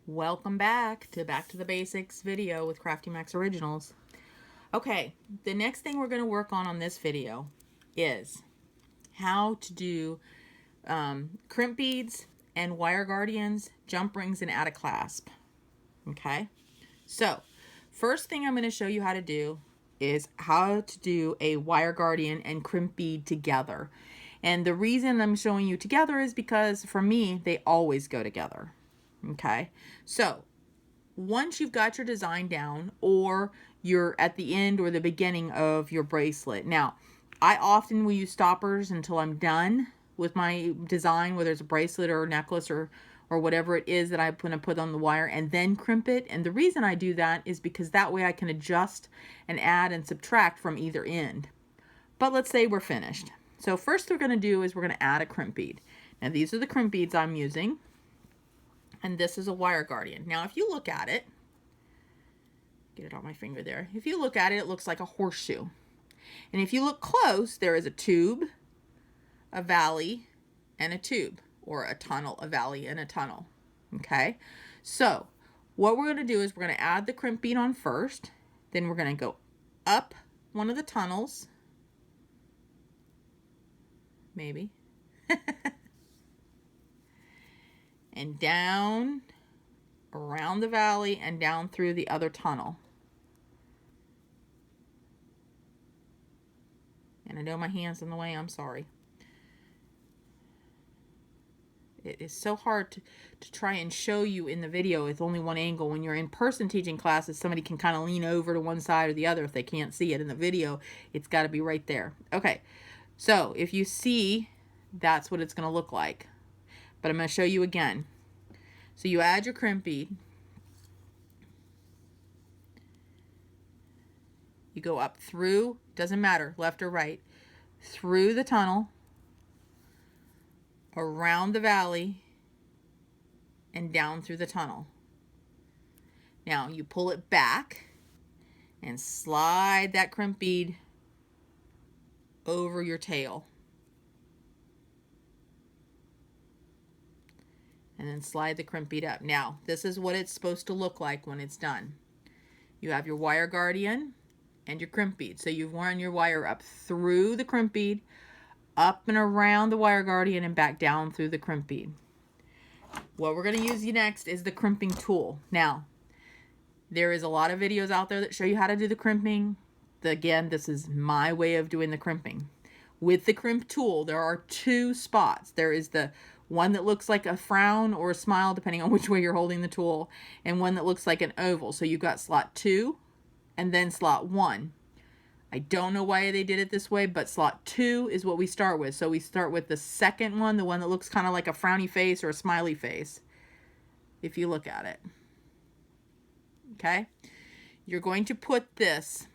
Welcome back to the Basics video with Crafty Max Originals. Okay, the next thing we're going to work on this video is how to do crimp beads and wire guardians, jump rings, and add a clasp. Okay, so first thing I'm going to show you how to do is how to do a wire guardian and crimp bead together. And the reason I'm showing you together is because for me, they always go together. Okay, so once you've got your design down, or you're at the end or the beginning of your bracelet. Now, I often will use stoppers until I'm done with my design, whether it's a bracelet or a necklace or whatever it is that I'm going to put on the wire, and then crimp it. And the reason I do that is because that way I can adjust and add and subtract from either end. But let's say we're finished. So first we're going to do is we're going to add a crimp bead. Now these are the crimp beads I'm using. And this is a wire guardian. Now, if you look at it, get it on my finger there. If you look at it, it looks like a horseshoe. And if you look close, there is a tube, a valley, and a tube, or a tunnel, a valley, and a tunnel. Okay? So, what we're going to do is we're going to add the crimp bead on first. Then we're going to go up one of the tunnels. Maybe. And down around the valley and down through the other tunnel. And I know my hand's in the way, I'm sorry. It is so hard to try and show you in the video with only one angle. When you're in person teaching classes, somebody can kind of lean over to one side or the other if they can't see it. In the video, it's got to be right there. Okay, so if you see, that's what it's going to look like. But I'm going to show you again. So you add your crimp bead. You go up through, doesn't matter, left or right, through the tunnel, around the valley, and down through the tunnel. Now you pull it back and slide that crimp bead over your tail. And then slide the crimp bead up. Now, this is what it's supposed to look like when it's done. You have your wire guardian and your crimp bead. So you've worn your wire up through the crimp bead, up and around the wire guardian, and back down through the crimp bead. What we're going to use next is the crimping tool. Now, there is a lot of videos out there that show you how to do the crimping. Again, this is my way of doing the crimping. With the crimp tool, there are two spots. There is the one that looks like a frown or a smile, depending on which way you're holding the tool, and one that looks like an oval. So you've got slot 2 and then slot 1. I don't know why they did it this way, but slot 2 is what we start with. So we start with the second one, the one that looks kind of like a frowny face or a smiley face, if you look at it. Okay? You're going to put this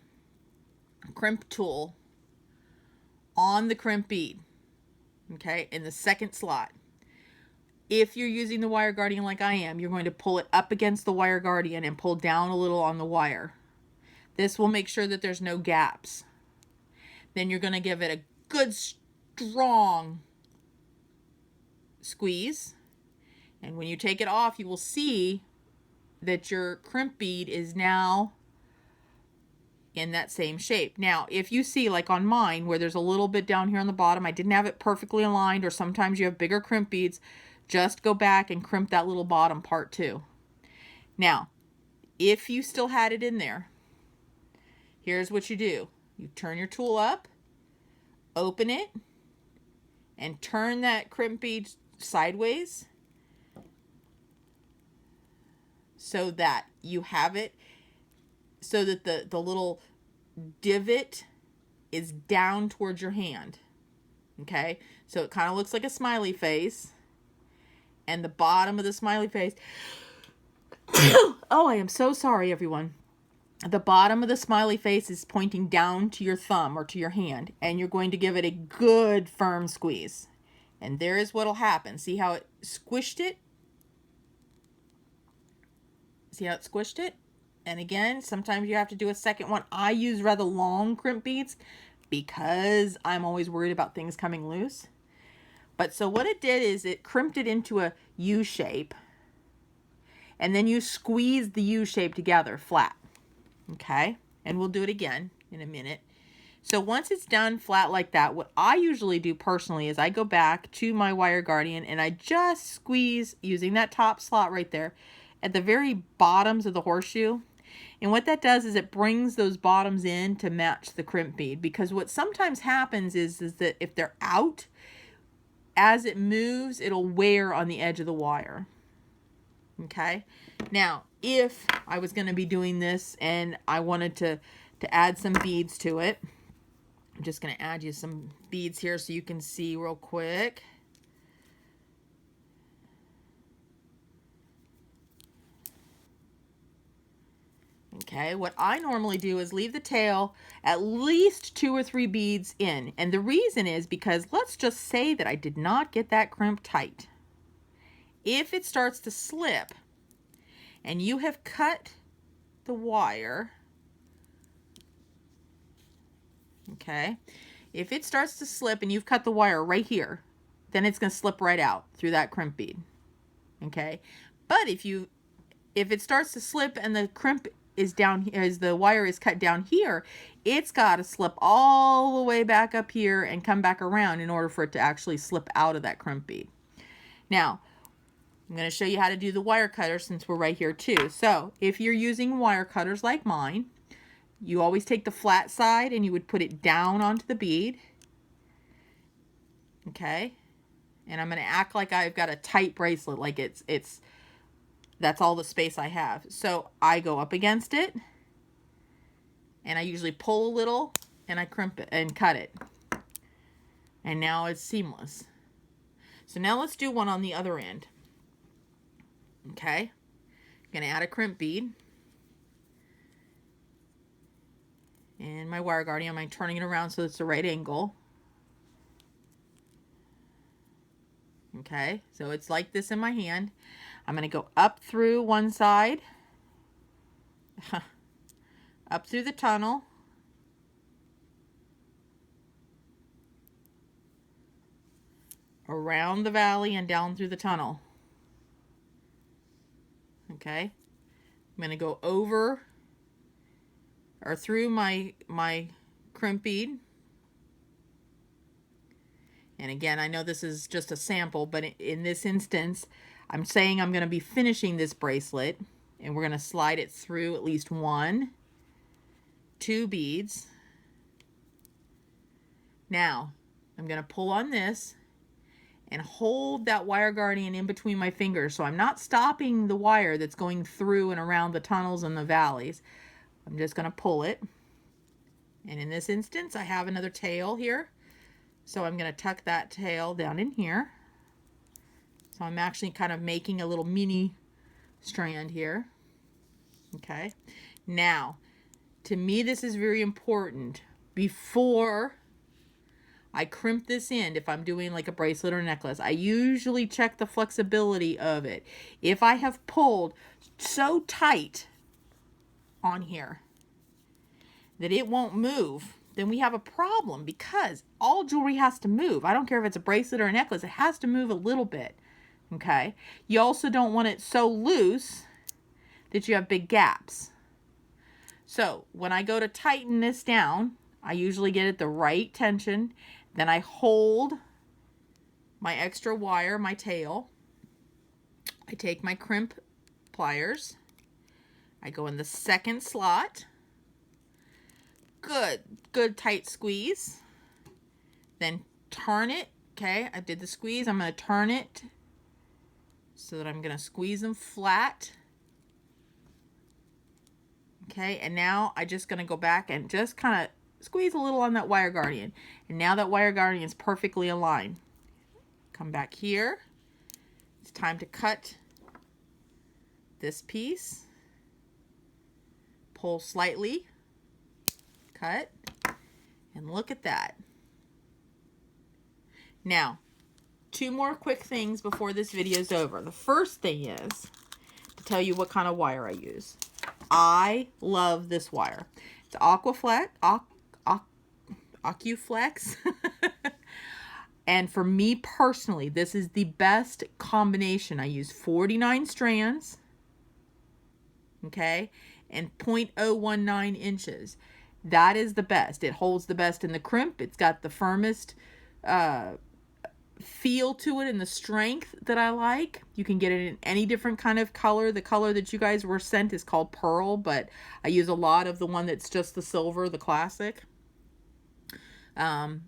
crimp tool on the crimp bead, okay, in the second slot. If you're using the wire guardian like I am, you're going to pull it up against the wire guardian and pull down a little on the wire. This will make sure that there's no gaps. Then you're going to give it a good strong squeeze. And when you take it off, you will see that your crimp bead is now in that same shape. Now, if you see, like on mine, where there's a little bit down here on the bottom, I didn't have it perfectly aligned, or sometimes you have bigger crimp beads, just go back and crimp that little bottom part too. Now, if you still had it in there, here's what you do. You turn your tool up, open it, and turn that crimp bead sideways so that you have it so that the little divot is down towards your hand. Okay? So it kind of looks like a smiley face. And the bottom of the smiley face. Oh, I am so sorry, everyone. The bottom of the smiley face is pointing down to your thumb or to your hand. And you're going to give it a good firm squeeze. And there is what will happen. See how it squished it? See how it squished it? And again, sometimes you have to do a second one. I use rather long crimp beads because I'm always worried about things coming loose. But so what it did is it crimped it into a U shape. and then you squeeze the U shape together flat. Okay, and we'll do it again in a minute. So once it's done flat like that, what I usually do personally is I go back to my wire guardian and I just squeeze using that top slot right there at the very bottoms of the horseshoe. And what that does is it brings those bottoms in to match the crimp bead, because what sometimes happens is that if they're out, as it moves, it'll wear on the edge of the wire. Okay, now if I was going to be doing this and I wanted to add some beads to it, I'm just going to add you some beads here so you can see real quick. Okay, what I normally do is leave the tail at least 2 or 3 beads in. And the reason is because let's just say that I did not get that crimp tight. If it starts to slip and you have cut the wire, okay, if it starts to slip and you've cut the wire right here, then it's going to slip right out through that crimp bead. Okay, but if it starts to slip and the crimp is down, as the wire is cut down here, it's got to slip all the way back up here and come back around in order for it to actually slip out of that crimp bead. Now, I'm going to show you how to do the wire cutter since we're right here too. So if you're using wire cutters like mine, you always take the flat side and you would put it down onto the bead. Okay, and I'm going to act like I've got a tight bracelet, like that's all the space I have. So I go up against it and I usually pull a little and I crimp it and cut it. And now it's seamless. So now let's do one on the other end. Okay, I'm going to add a crimp bead. And my wire guardian, I'm turning it around so it's the right angle. Okay, so it's like this in my hand. I'm going to go up through one side, up through the tunnel, around the valley and down through the tunnel. Okay, I'm going to go over or through my crimp bead. And again, I know this is just a sample, but in this instance, I'm saying I'm going to be finishing this bracelet, and we're going to slide it through at least 1, 2 beads. Now, I'm going to pull on this and hold that wire guardian in between my fingers, so I'm not stopping the wire that's going through and around the tunnels and the valleys. I'm just going to pull it. And in this instance, I have another tail here. So I'm going to tuck that tail down in here. So I'm actually kind of making a little mini strand here. Okay. Now, to me, this is very important. Before I crimp this end, if I'm doing like a bracelet or necklace, I usually check the flexibility of it. If I have pulled so tight on here that it won't move, then we have a problem, because all jewelry has to move. I don't care if it's a bracelet or a necklace, it has to move a little bit. Okay, you also don't want it so loose that you have big gaps. So when I go to tighten this down, I usually get it the right tension. Then I hold my extra wire, my tail. I take my crimp pliers. I go in the second slot. Good tight squeeze. Then turn it. Okay, I did the squeeze. I'm going to turn it so that I'm going to squeeze them flat. Okay, and now I'm just going to go back and just kind of squeeze a little on that wire guardian. And now that wire guardian is perfectly aligned. Come back here. It's time to cut this piece. Pull slightly. Cut. And look at that. Now, 2 more quick things before this video is over. The first thing is to tell you what kind of wire I use. I love this wire. It's Aquaflex. Acuflex. And for me personally, this is the best combination. I use 49 strands. okay, and 0.019 inches. That is the best. It holds the best in the crimp. It's got the firmest feel to it and the strength that I like. You can get it in any different kind of color. The color that you guys were sent is called pearl, but I use a lot of the one that's just the silver, the classic. It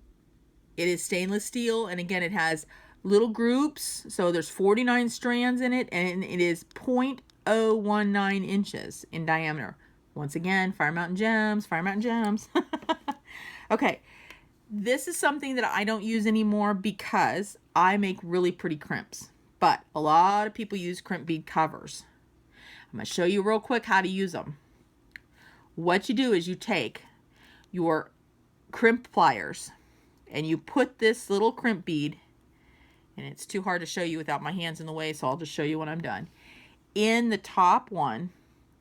is stainless steel, and again, it has little groups, so there's 49 strands in it, and it is 0.019 inches in diameter. Once again, Fire Mountain Gems, Fire Mountain Gems. Okay, this is something that I don't use anymore because I make really pretty crimps, but a lot of people use crimp bead covers. I'm going to show you real quick how to use them. What you do is you take your crimp pliers and you put this little crimp bead, and it's too hard to show you without my hands in the way, so I'll just show you when I'm done. In the top one,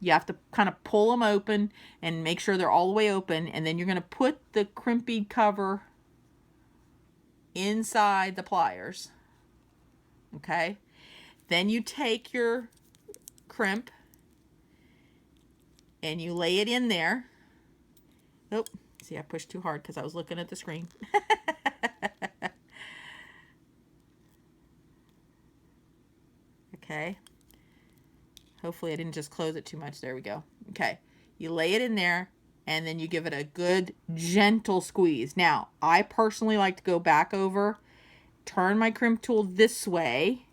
you have to kind of pull them open and make sure they're all the way open, and then you're going to put the crimp bead cover inside the pliers. Okay? Then you take your crimp and you lay it in there. Oh, see, I pushed too hard because I was looking at the screen. Okay. Hopefully I didn't just close it too much. There we go. Okay. You lay it in there and then you give it a good gentle squeeze. Now, I personally like to go back over, turn my crimp tool this way,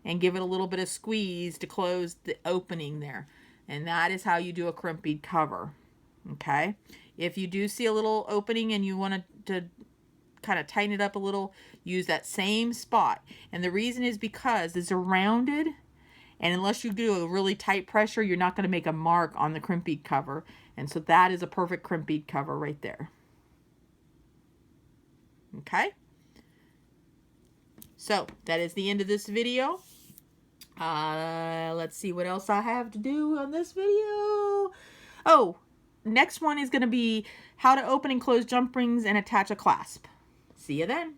and give it a little bit of squeeze to close the opening there. And that is how you do a crimp bead cover. Okay. If you do see a little opening and you want to kind of tighten it up a little, use that same spot. And the reason is because it's rounded, and unless you do a really tight pressure, you're not going to make a mark on the crimp bead cover. And so that is a perfect crimp bead cover right there. Okay. So that is the end of this video. Let's see what else I have to do on this video. Oh, next one is going to be how to open and close jump rings and attach a clasp. See you then.